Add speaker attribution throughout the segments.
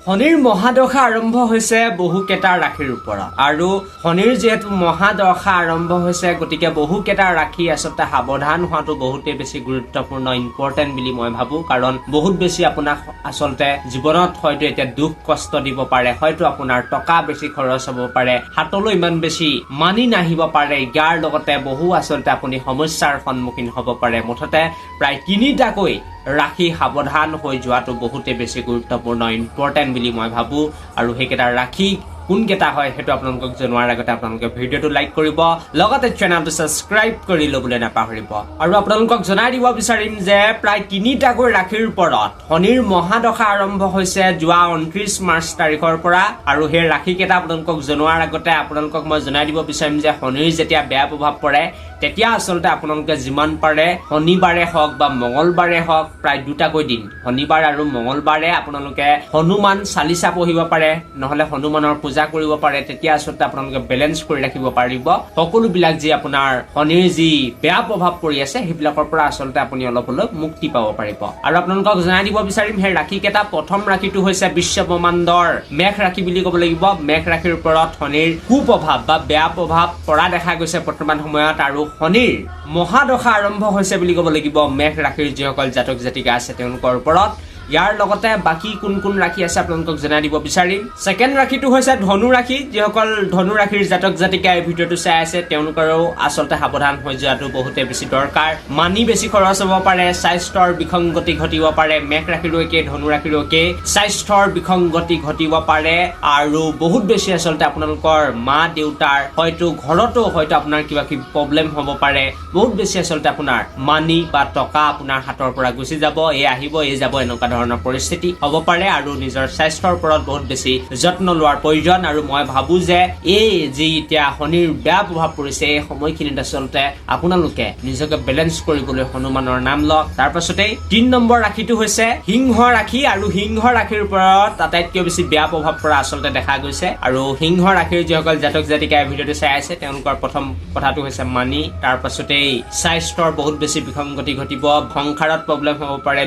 Speaker 1: শনিৰ মহাদশা আৰম্ভ হৈছে বহুকেইটা ৰাশিৰ ওপৰত আৰু শনিৰ যেহেতু মহাদশা আৰম্ভ হৈছে গতিকে বহুকেইটা ৰাশি আচলতে সাৱধান হোৱাটো বহুতেই বেছি গুৰুত্বপূৰ্ণ ইম্পৰ্টেণ্ট বুলি মই ভাবো কাৰণ বহুত বেছি আপোনাক আচলতে জীৱনত হয়তো এতিয়া দুখ কষ্ট দিব পাৰে হয়তো আপোনাৰ টকা বেছি খৰচ হ'ব পাৰে হাতলৈ ইমান বেছি মানি নাহিব পাৰে ইয়াৰ লগতে বহু আচলতে আপুনি সমস্যাৰ সন্মুখীন হ'ব পাৰে মুঠতে প্ৰায় তিনিটাকৈ ৰাশি সাৱধান হৈ যোৱাটো বহুতে বেছি গুৰুত্বপূৰ্ণ ইম্পৰ্টেণ্ট বুলি মই ভাবো আৰু সেইকেইটা ৰাশি কোনকেইটা হয় সেইটো আপোনালোকক জনোৱাৰ আগতে আপোনালোকে ভিডিঅ'টো লাইক কৰিব লগতে চেনেলটো ছাবস্ক্ৰাইব কৰি ল'বলৈ নাপাহৰিব আৰু আপোনালোকক জনাই দিব বিচাৰিম যে প্ৰায় তিনিটাকৈ ৰাশিৰ ওপৰত শনিৰ মহাদশা আৰম্ভ হৈছে যোৱা 29 মাৰ্চ তাৰিখৰ পৰা আৰু সেই ৰাশিকেইটা আপোনালোকক জনোৱাৰ আগতে আপোনালোকক মই জনাই দিব বিচাৰিম যে শনিৰ যেতিয়া বেয়া প্ৰভাৱ পৰে তেতিয়া আচলতে আপোনালোকে যিমান পাৰে শনিবাৰে হওক বা মঙ্গলবাৰে হওক প্ৰায় দুটাকৈ দিন শনিবাৰ আৰু মঙ্গলবাৰে আপোনালোকে হনুমান চালিচা পঢ়িব পাৰে নহলে হনুমানৰ পূজা কৰিব পাৰে তেতিয়া আচলতে আপোনালোকে বেলেন্স কৰি ৰাখিব পাৰিব সকলোবিলাক যি আপোনাৰ শনিৰ যি বেয়া প্ৰভাৱ পৰি আছে সেইবিলাকৰ পৰা আচলতে আপুনি অলপ অলপ মুক্তি পাব পাৰিব আৰু আপোনালোকক জনাই দিব বিচাৰিম সেই ৰাশিকেইটা প্ৰথম ৰাশিটো হৈছে বিশ্ব ব্ৰহ্মাণ্ডৰ মেঘ ৰাশি বুলি ক'ব লাগিব মেঘ ৰাশিৰ ওপৰত শনিৰ কুপ্ৰভাৱ বা বেয়া প্ৰভাৱ পৰা দেখা গৈছে বৰ্তমান সময়ত আৰু শনিৰ মহাদশা আৰম্ভ হৈছে বুলি ক'ব লাগিব মেঘ ৰাশিৰ যিসকল জাতক জাতিকা আছে তেওঁলোকৰ ওপৰত ইয়াৰ লগতে বাকি কোন কোন ৰাশি আছে আপোনালোকক জনাই দিব বিচাৰিম সেকেন্ড ৰাশিটো হৈছে ধনু ৰাশি যিসকল ধনু ৰাশিৰ জাতক জাতিকা এই ভিডিঅ'টো চাই আছে তেওঁলোকৰো আচলতে সাৱধান হৈ যোৱাটো বহুতে বেছি দৰকাৰ মানি বেছি খৰচ হ'ব পাৰে স্বাস্থ্যৰ বিসংগতি ঘটিব পাৰে মেঘ ৰাশিৰো একে ধনু ৰাশিৰো একে স্বাস্থ্যৰ বিসংগতি ঘটিব পাৰে আৰু বহুত বেছি আচলতে আপোনালোকৰ মা দেউতাৰ হয়তো ঘৰতো হয়তো আপোনাৰ কিবা কিবি প্ৰব্লেম হ'ব পাৰে বহুত বেছি আচলতে আপোনাৰ মানি বা টকা আপোনাৰ হাতৰ পৰা গুচি যাব এই আহিব এই যাব এনেকুৱা ধৰণৰ পৰিস্থিতি হ'ব পাৰে আৰু নিজৰ স্বাস্থ্যৰ ওপৰত বহুত বেছি যত্ন লোৱাৰ প্ৰয়োজন আৰু মই ভাবো যে এই যি এতিয়া শনিৰ বেয়া প্ৰভাৱ পৰিছে এই সময়খিনিত আচলতে আপোনালোকে নিজকে বেলেন্স কৰিবলৈ হনুমানৰ নাম লওক তাৰ পাছতে 3 নম্বৰ ৰাশিটো হৈছে সিংহ ৰাশি আৰু সিংহ ৰাশিৰ ওপৰত আটাইতকৈ বেছি বেয়া প্ৰভাৱ পৰা আচলতে দেখা গৈছে আৰু সিংহ ৰাশিৰ যিসকল জাতক জাতিকা এই ভিডিঅ'টো চাই আছে তেওঁলোকৰ প্ৰথম কথাটো হৈছে মানি তাৰ পাছতে স্বাস্থ্যৰ বহুত বেছি বিসংগতি ঘটিব সংসাৰত প্ৰব্লেম হ'ব পাৰে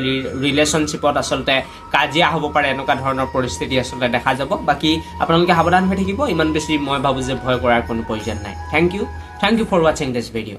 Speaker 1: ৰিলেশ্যনশ্বিপত আচলতে কাজিয়া হ'ব পাৰে এনেকুৱা ধৰণৰ পৰিস্থিতি আচলতে দেখা যাব বাকি আপোনালোকে সাৱধান হৈ থাকিব ইমান বেছি মই ভাবো যে ভয় কৰাৰ কোনো প্ৰয়োজন নাই thank you for watching this video